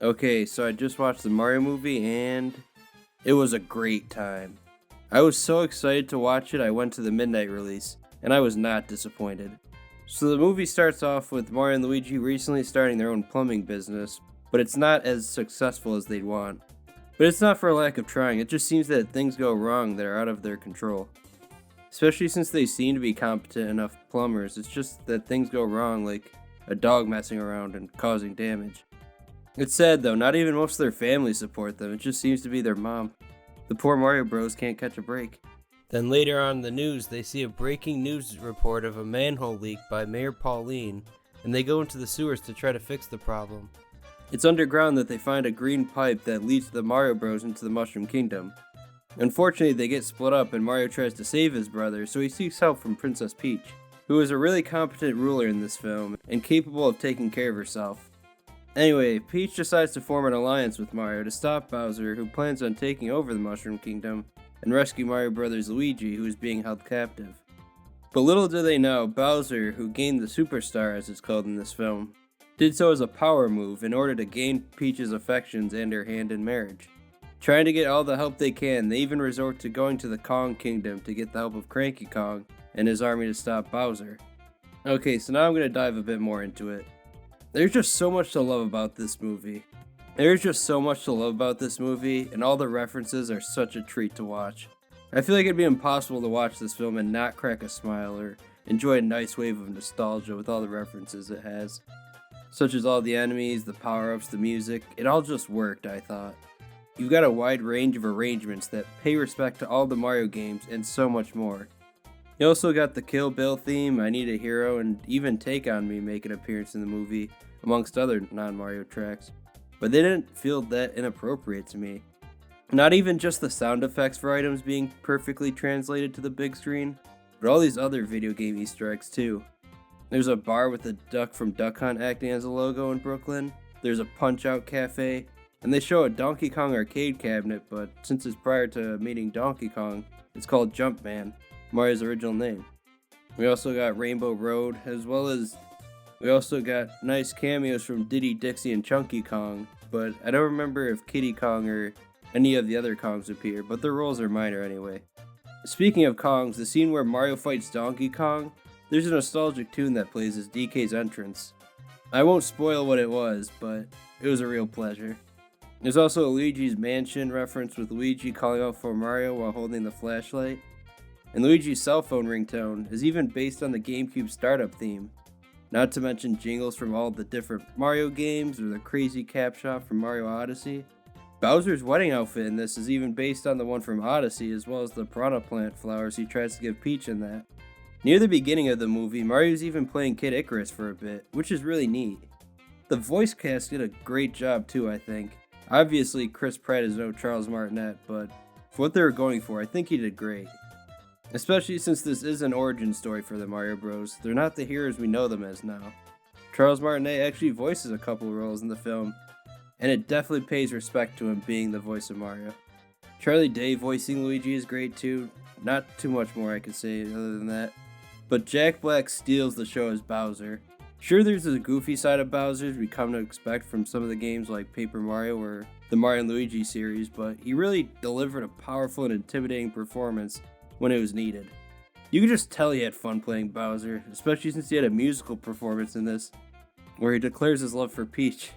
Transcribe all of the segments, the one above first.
Okay, so I just watched the Mario movie and it was a great time. I was so excited to watch it, I went to the midnight release, and I was not disappointed. So the movie starts off with Mario and Luigi recently starting their own plumbing business, but it's not as successful as they'd want. But it's not for a lack of trying, it just seems that things go wrong that are out of their control. Especially since they seem to be competent enough plumbers, it's just that things go wrong, like a dog messing around and causing damage. It's sad though, not even most of their family support them, it just seems to be their mom. The poor Mario Bros can't catch a break. Then later on in the news, they see a breaking news report of a manhole leak by Mayor Pauline, and they go into the sewers to try to fix the problem. It's underground that they find a green pipe that leads the Mario Bros into the Mushroom Kingdom. Unfortunately, they get split up and Mario tries to save his brother, so he seeks help from Princess Peach, who is a really competent ruler in this film and capable of taking care of herself. Anyway, Peach decides to form an alliance with Mario to stop Bowser, who plans on taking over the Mushroom Kingdom, and rescue Mario Brothers Luigi, who is being held captive. But little do they know, Bowser, who gained the Superstar as it's called in this film, did so as a power move in order to gain Peach's affections and her hand in marriage. Trying to get all the help they can, they even resort to going to the Kong Kingdom to get the help of Cranky Kong and his army to stop Bowser. Okay, so now I'm going to dive a bit more into it. There's just so much to love about this movie. And all the references are such a treat to watch. I feel like it'd be impossible to watch this film and not crack a smile or enjoy a nice wave of nostalgia with all the references it has. Such as all the enemies, the power-ups, the music, it all just worked, I thought. You've got a wide range of arrangements that pay respect to all the Mario games and so much more. You also got the Kill Bill theme, I Need a Hero, and even Take On Me make an appearance in the movie, amongst other non-Mario tracks. But they didn't feel that inappropriate to me. Not even just the sound effects for items being perfectly translated to the big screen, but all these other video game Easter eggs too. There's a bar with a duck from Duck Hunt acting as a logo in Brooklyn, there's a Punch-Out cafe, and they show a Donkey Kong arcade cabinet, but since it's prior to meeting Donkey Kong, it's called Jumpman, Mario's original name. We also got Rainbow Road, we also got nice cameos from Diddy, Dixie, and Chunky Kong, but I don't remember if Kiddy Kong or any of the other Kongs appear, but their roles are minor anyway. Speaking of Kongs, the scene where Mario fights Donkey Kong, there's a nostalgic tune that plays as DK's entrance. I won't spoil what it was, but it was a real pleasure. There's also a Luigi's Mansion reference with Luigi calling out for Mario while holding the flashlight. And Luigi's cell phone ringtone is even based on the GameCube startup theme. Not to mention jingles from all the different Mario games or the crazy cap shot from Mario Odyssey. Bowser's wedding outfit in this is even based on the one from Odyssey, as well as the piranha plant flowers he tries to give Peach in that. Near the beginning of the movie, Mario's even playing Kid Icarus for a bit, which is really neat. The voice cast did a great job too, I think. Obviously, Chris Pratt is no Charles Martinet, but for what they were going for, I think he did great. Especially since this is an origin story for the Mario Bros. They're not the heroes we know them as now. Charles Martinet actually voices a couple roles in the film, and it definitely pays respect to him being the voice of Mario. Charlie Day voicing Luigi is great too, not too much more I could say other than that. But Jack Black steals the show as Bowser. Sure, there's a goofy side of Bowser's we come to expect from some of the games like Paper Mario or the Mario and Luigi series, but he really delivered a powerful and intimidating performance when it was needed. You could just tell he had fun playing Bowser, especially since he had a musical performance in this, where he declares his love for Peach.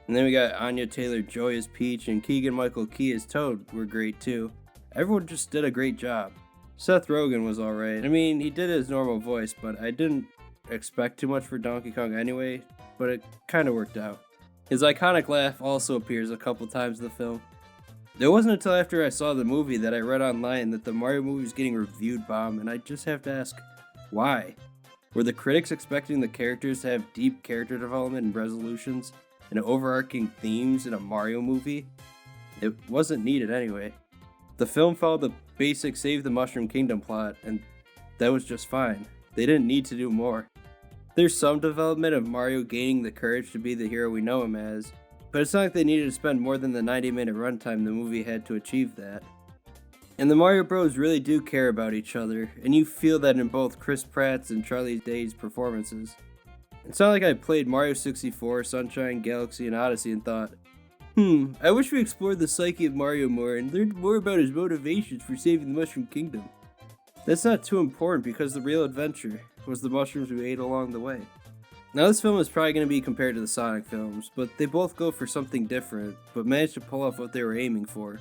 And then we got Anya Taylor-Joy as Peach and Keegan-Michael Key as Toad were great too. Everyone just did a great job. Seth Rogen was alright. I mean, he did his normal voice, but I didn't expect too much for Donkey Kong anyway, but it kinda worked out. His iconic laugh also appears a couple times in the film. It wasn't until after I saw the movie that I read online that the Mario movie was getting reviewed bomb, and I just have to ask, why? Were the critics expecting the characters to have deep character development and resolutions and overarching themes in a Mario movie? It wasn't needed anyway. The film followed the basic Save the Mushroom Kingdom plot, and that was just fine. They didn't need to do more. There's some development of Mario gaining the courage to be the hero we know him as, but it's not like they needed to spend more than the 90-minute runtime the movie had to achieve that. And the Mario Bros really do care about each other, and you feel that in both Chris Pratt's and Charlie Day's performances. It's not like I played Mario 64, Sunshine, Galaxy, and Odyssey and thought, I wish we explored the psyche of Mario more and learned more about his motivations for saving the Mushroom Kingdom. That's not too important because the real adventure was the mushrooms we ate along the way. Now this film is probably going to be compared to the Sonic films, but they both go for something different, but managed to pull off what they were aiming for.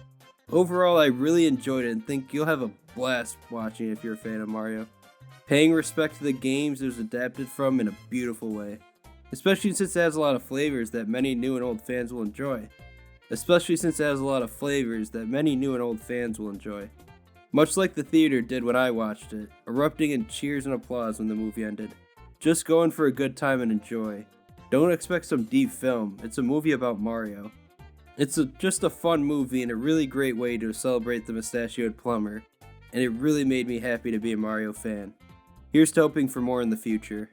Overall, I really enjoyed it and think you'll have a blast watching it if you're a fan of Mario. Paying respect to the games it was adapted from in a beautiful way. Especially since it has a lot of flavors that many new and old fans will enjoy. Much like the theater did when I watched it, erupting in cheers and applause when the movie ended. Just going for a good time and enjoy. Don't expect some deep film, it's a movie about Mario. It's just a fun movie and a really great way to celebrate the mustachioed plumber, and it really made me happy to be a Mario fan. Here's to hoping for more in the future.